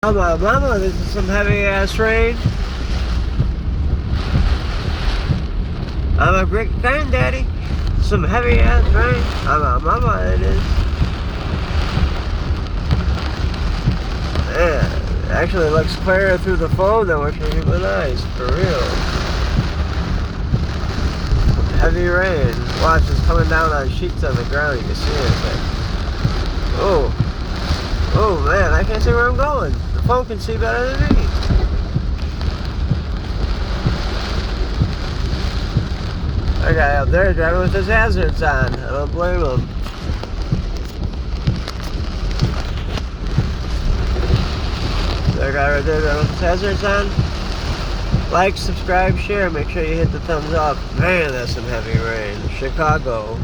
Oh my mama, this is some heavy ass rain. I'm a great granddaddy. Some heavy ass rain. I'm a mama, it is. Yeah, it actually looks clearer through the phone than with your human eyes, for real. Some heavy rain. Watch, it's coming down on sheets on the ground. You can see it. Oh. Oh man, I can't see where I'm going. The phone can see better than me. That guy up there driving with his hazards on. I don't blame him. That guy right there driving with his hazards on. Like, subscribe, share. Make sure you hit the thumbs up. Man, that's some heavy rain. Chicago.